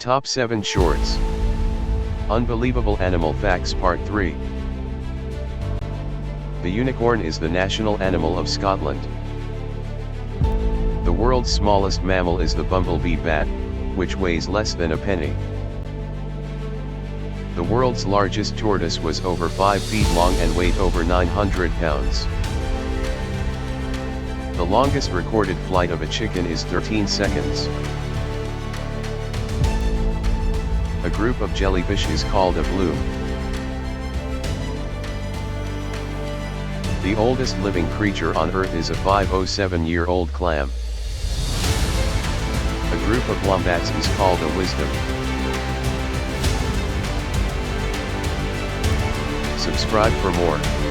Top 7 Shorts. Unbelievable Animal Facts Part 3. The unicorn is the national animal of Scotland. The world's smallest mammal is the bumblebee bat, which weighs less than a penny. The world's largest tortoise was over 5 feet long and weighed over 900 pounds. The longest recorded flight of a chicken is 13 seconds. A group of jellyfish is called a bloom. The oldest living creature on Earth is a 507-year-old clam. A group of wombats is called a wisdom. Subscribe for more.